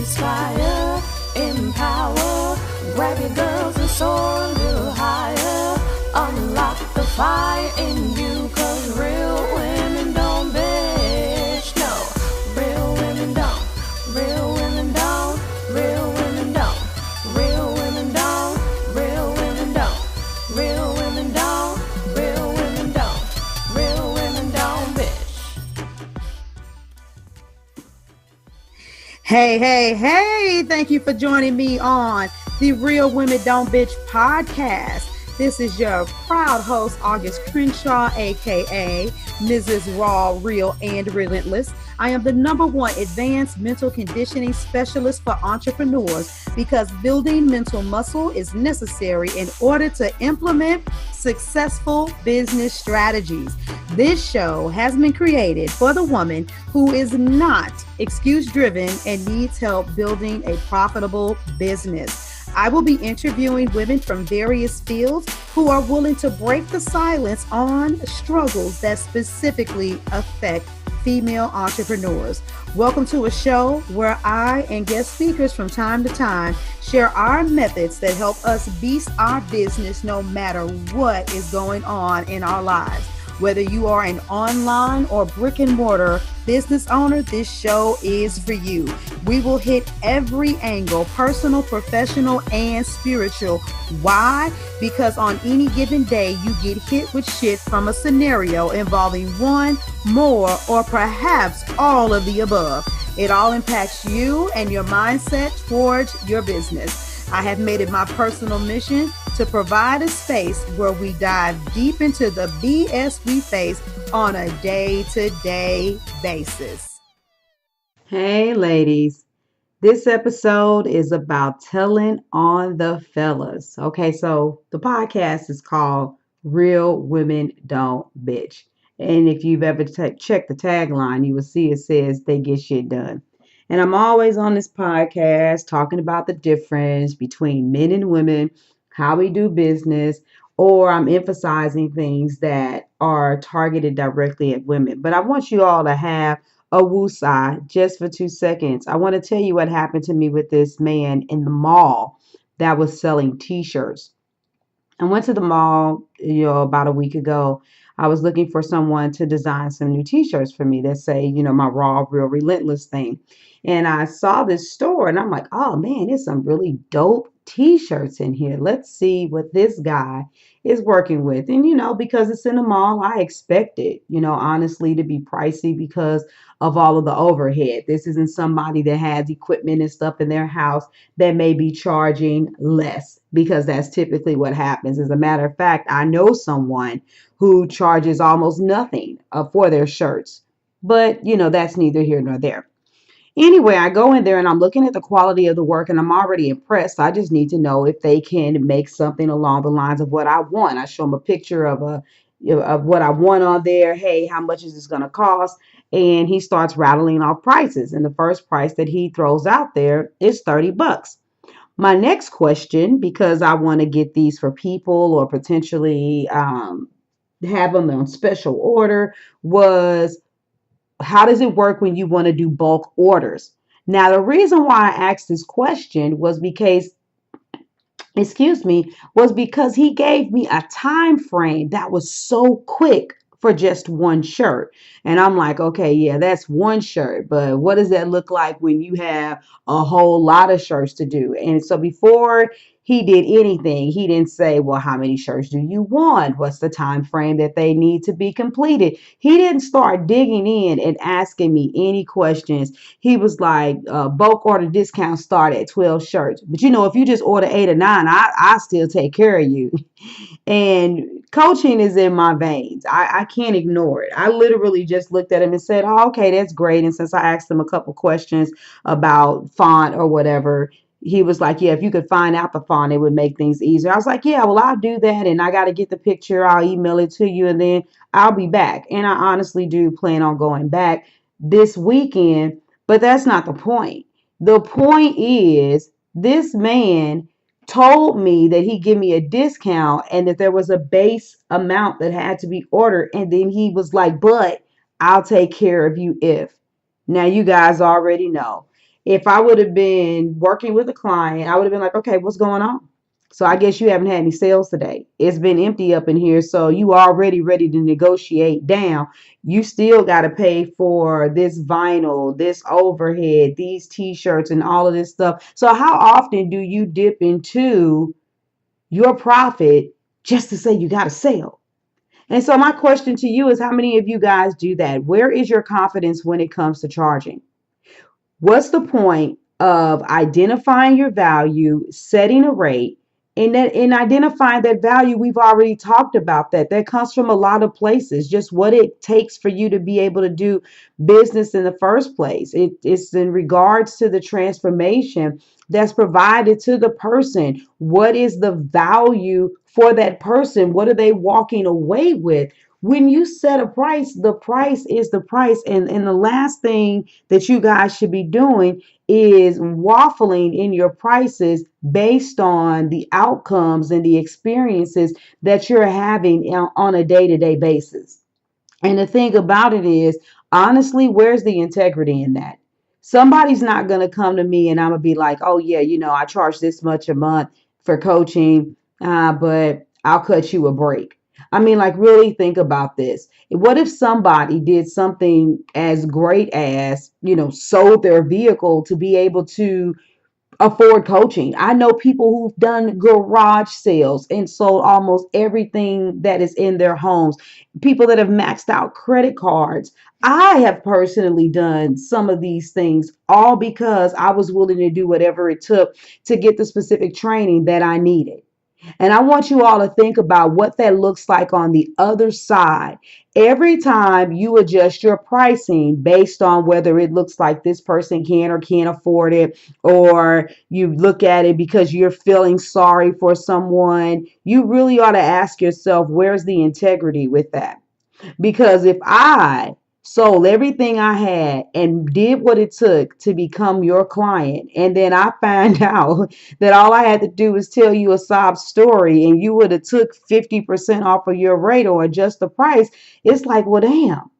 inspire, empower. Grab your girls and soar a little higher. Unlock the fire in you, 'cause real women don't bitch. No, real women don't. Real women don't. Real women don't. Real women don't. Real women don't. Real women don't. Real women don't. Real women don't bitch. Hey, thank you for joining me on the Real Women Don't Bitch podcast. This is your proud host, August Crenshaw, aka Mrs. Raw, Real, and Relentless. I am the #1 advanced mental conditioning specialist for entrepreneurs because building mental muscle is necessary in order to implement successful business strategies. This show has been created for the woman who is not excuse driven and needs help building a profitable business. I will be interviewing women from various fields who are willing to break the silence on struggles that specifically affect female entrepreneurs. Welcome to a show where I and guest speakers from time to time share our methods that help us beast our business no matter what is going on in our lives. Whether you are an online or brick and mortar business owner, this show is for you. We will hit every angle, personal, professional, and spiritual. Why? Because on any given day, you get hit with shit from a scenario involving one, more, or perhaps all of the above. It all impacts you and your mindset towards your business. I have made it my personal mission to provide a space where we dive deep into the BS we face on a day-to-day basis. Hey, ladies. This episode is about telling on the fellas. Okay, so the podcast is called Real Women Don't Bitch. And if you've ever checked the tagline, you will see it says they get shit done. And I'm always on this podcast talking about the difference between men and women, how we do business, or I'm emphasizing things that are targeted directly at women. But I want you all to have a woosah just for 2 seconds. I want to tell you what happened to me with this man in the mall that was selling t-shirts. I went to the mall, about a week ago. I was looking for someone to design some new t-shirts for me that say, my raw, real, relentless thing. And I saw this store and I'm like, oh man, there's some really dope t-shirts in here. Let's see what this guy is working with. And, because it's in the mall, I expect it, honestly, to be pricey because of all of the overhead. This isn't somebody that has equipment and stuff in their house that may be charging less, because that's typically what happens. As a matter of fact, I know someone who charges almost nothing for their shirts, but that's neither here nor there. Anyway, I go in there and I'm looking at the quality of the work and I'm already impressed. I just need to know if they can make something along the lines of what I want. I show them a picture of what I want on there. Hey, how much is this going to cost? And he starts rattling off prices. And the first price that he throws out there is $30. My next question, because I want to get these for people or potentially have them on special order, was how does it work when you want to do bulk orders? Now, the reason why I asked this question was because he gave me a time frame that was so quick for just one shirt. And I'm like, okay, yeah, that's one shirt, but what does that look like when you have a whole lot of shirts to do? And so before he did anything, he didn't say, well, how many shirts do you want? What's the time frame that they need to be completed? He didn't start digging in and asking me any questions. He was like, bulk order discount start at 12 shirts. But if you just order 8 or 9, I still take care of you. And coaching is in my veins. I can't ignore it. I literally just looked at him and said, oh, okay, that's great. And since I asked him a couple questions about font or whatever, he was like, yeah, if you could find out the font, it would make things easier. I was like, yeah, well, I'll do that. And I got to get the picture. I'll email it to you and then I'll be back. And I honestly do plan on going back this weekend, but that's not the point. The point is this man told me that he'd give me a discount and that there was a base amount that had to be ordered. And then he was like, but I'll take care of you if. Now, you guys already know. If I would have been working with a client, I would have been like, okay, what's going on? So I guess you haven't had any sales today. It's been empty up in here. So you already ready to negotiate down. You still got to pay for this vinyl, this overhead, these t-shirts and all of this stuff. So how often do you dip into your profit just to say you got a sale? And so my question to you is, how many of you guys do that? Where is your confidence when it comes to charging? What's the point of identifying your value, setting a rate, and then in identifying that value? We've already talked about that. That comes from a lot of places, just what it takes for you to be able to do business in the first place. It's in regards to the transformation that's provided to the person. What is the value for that person? What are they walking away with? When you set a price, the price is the price. And the last thing that you guys should be doing is waffling in your prices based on the outcomes and the experiences that you're having on a day-to-day basis. And the thing about it is, honestly, where's the integrity in that? Somebody's not going to come to me and I'm going to be like, oh, yeah, I charge this much a month for coaching, but I'll cut you a break. I mean, like, really think about this. What if somebody did something as great as, sold their vehicle to be able to afford coaching? I know people who've done garage sales and sold almost everything that is in their homes, people that have maxed out credit cards. I have personally done some of these things all because I was willing to do whatever it took to get the specific training that I needed. And I want you all to think about what that looks like on the other side. Every time you adjust your pricing based on whether it looks like this person can or can't afford it, or you look at it because you're feeling sorry for someone, you really ought to ask yourself, where's the integrity with that? Because if I sold everything I had and did what it took to become your client, and then I find out that all I had to do was tell you a sob story and you would have took 50% off of your rate or adjust the price, it's like, well, damn.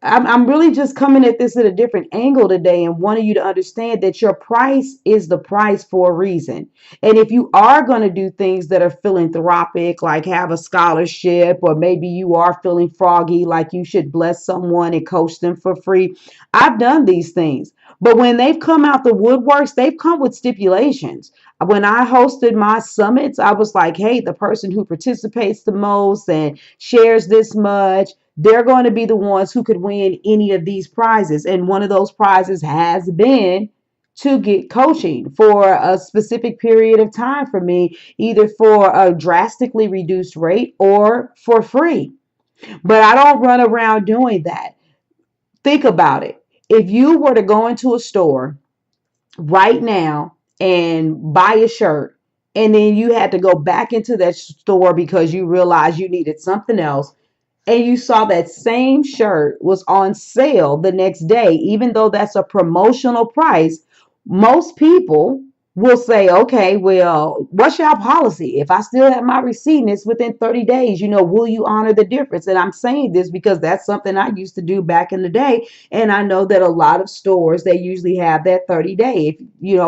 I'm really just coming at this at a different angle today and wanting you to understand that your price is the price for a reason. And if you are going to do things that are philanthropic, like have a scholarship, or maybe you are feeling froggy, like you should bless someone and coach them for free, I've done these things. But when they've come out the woodworks, they've come with stipulations. When I hosted my summits, I was like, hey, the person who participates the most and shares this much, they're going to be the ones who could win any of these prizes. And one of those prizes has been to get coaching for a specific period of time for me, either for a drastically reduced rate or for free. But I don't run around doing that. Think about it. If you were to go into a store right now and buy a shirt, and then you had to go back into that store because you realized you needed something else, and you saw that same shirt was on sale the next day, even though that's a promotional price, most people will say, okay, well, what's your policy? If I still have my receipt and it's within 30 days, will you honor the difference? And I'm saying this because that's something I used to do back in the day. And I know that a lot of stores, they usually have that 30-day,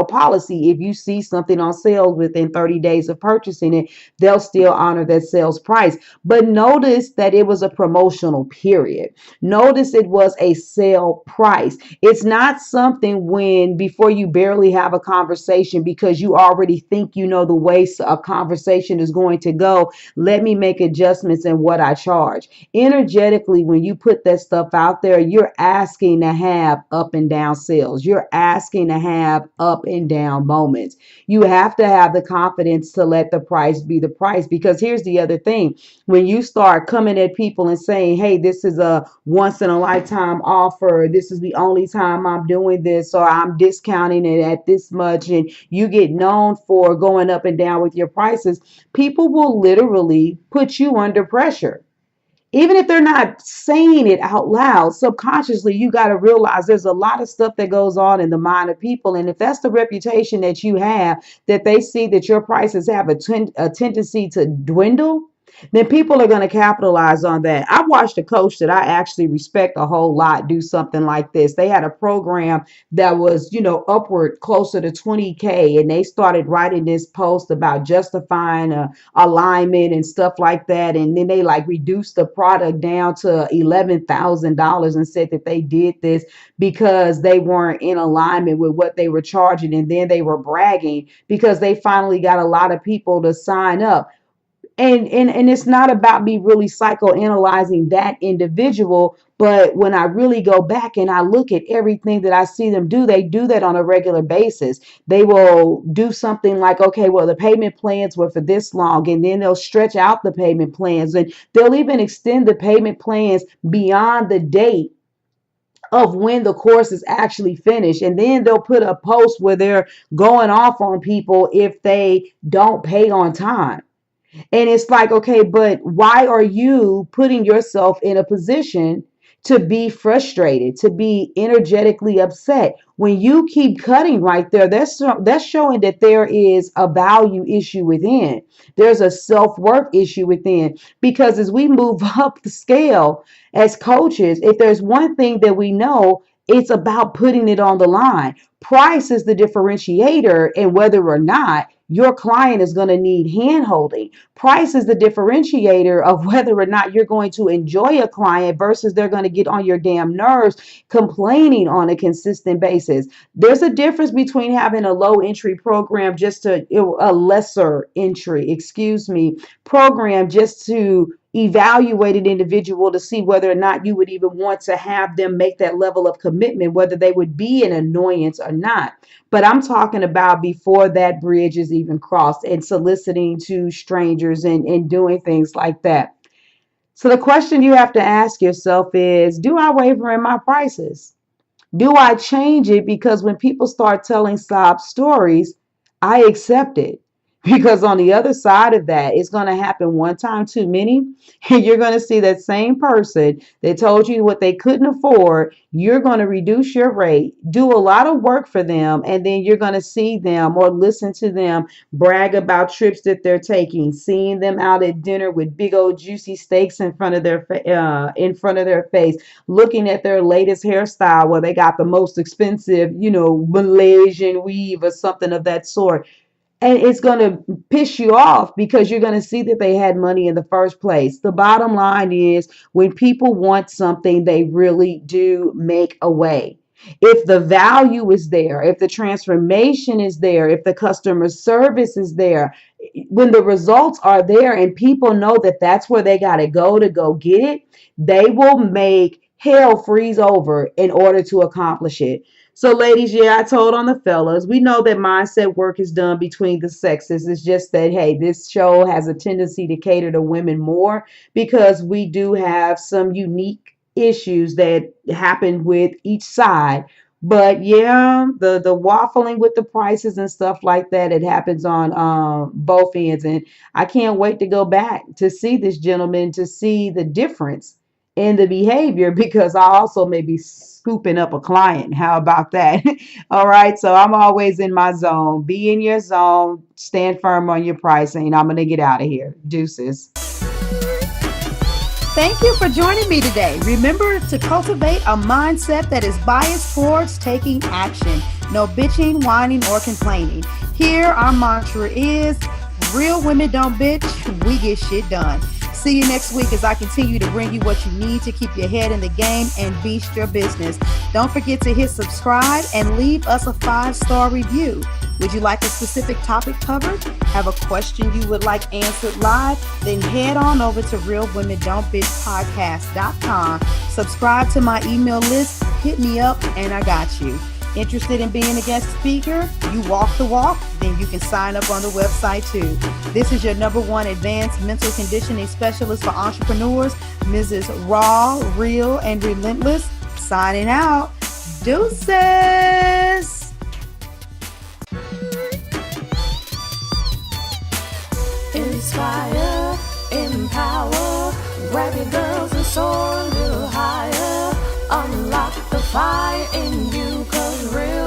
policy. If you see something on sale within 30 days of purchasing it, they'll still honor that sales price. But notice that it was a promotional period. Notice it was a sale price. It's not something when before you barely have a conversation because you already think you know the way a conversation is going to go. Let me make adjustments in what I charge. Energetically, when you put that stuff out there, you're asking to have up and down sales. You're asking to have up and down moments. You have to have the confidence to let the price be the price, because here's the other thing. When you start coming at people and saying, hey, this is a once in a lifetime offer, this is the only time I'm doing this, or I'm discounting it at this much, and you get known for going up and down with your prices, people will literally put you under pressure. Even if they're not saying it out loud, subconsciously, you got to realize there's a lot of stuff that goes on in the mind of people. And if that's the reputation that you have, that they see that your prices have a tendency to dwindle, then people are going to capitalize on that. I watched a coach that I actually respect a whole lot do something like this. They had a program that was, upward closer to 20K, and they started writing this post about justifying alignment and stuff like that. And then they like reduced the product down to $11,000 and said that they did this because they weren't in alignment with what they were charging. And then they were bragging because they finally got a lot of people to sign up. And it's not about me really psychoanalyzing that individual, but when I really go back and I look at everything that I see them do, they do that on a regular basis. They will do something like, okay, well, the payment plans were for this long, and then they'll stretch out the payment plans, and they'll even extend the payment plans beyond the date of when the course is actually finished. And then they'll put a post where they're going off on people if they don't pay on time. And it's like, okay, but why are you putting yourself in a position to be frustrated, to be energetically upset? When you keep cutting right there, that's showing that there is a value issue within. There's a self-worth issue within. Because as we move up the scale as coaches, if there's one thing that we know, it's about putting it on the line. Price is the differentiator, and whether or not your client is going to need hand holding. Price is the differentiator of whether or not you're going to enjoy a client versus they're going to get on your damn nerves complaining on a consistent basis. There's a difference between having a low entry program, a lesser entry, program just to evaluate an individual to see whether or not you would even want to have them make that level of commitment, whether they would be an annoyance or not. But I'm talking about before that bridge is even crossed and soliciting to strangers and doing things like that. So the question you have to ask yourself is, do I waver in my prices? Do I change it? Because when people start telling sob stories, I accept it. Because on the other side of that, it's going to happen one time too many. And you're going to see that same person that told you what they couldn't afford. You're going to reduce your rate, do a lot of work for them, and then you're going to see them or listen to them brag about trips that they're taking, seeing them out at dinner with big old juicy steaks in front of their face, looking at their latest hairstyle where they got the most expensive, Malaysian weave or something of that sort. And it's going to piss you off because you're going to see that they had money in the first place. The bottom line is when people want something, they really do make a way. If the value is there, if the transformation is there, if the customer service is there, when the results are there and people know that that's where they got to go get it, they will make hell freeze over in order to accomplish it. So ladies, I told on the fellas, we know that mindset work is done between the sexes. It's just that, hey, this show has a tendency to cater to women more because we do have some unique issues that happen with each side. But the waffling with the prices and stuff like that, it happens on both ends. And I can't wait to go back to see this gentleman, to see the difference in the behavior, because I also may be scooping up a client. How about that? All right. So I'm always in my zone. Be in your zone. Stand firm on your pricing. I'm going to get out of here. Deuces. Thank you for joining me today. Remember to cultivate a mindset that is biased towards taking action. No bitching, whining, or complaining. Here, our mantra is, real women don't bitch, we get shit done. See you next week as I continue to bring you what you need to keep your head in the game and beast your business. Don't forget to hit subscribe and leave us a 5-star review. Would you like a specific topic covered? Have a question you would like answered live? Then head on over to realwomen.don't bitch podcast.com. Subscribe to my email list, hit me up, and I got you. Interested in being a guest speaker? You walk the walk? Then you can sign up on the website too. This is your #1 advanced mental conditioning specialist for entrepreneurs, Mrs. Raw, Real, and Relentless. Signing out. Deuces. Inspire, empower, grab your girls and soar a little higher. Unlock the fire in you, 'cause real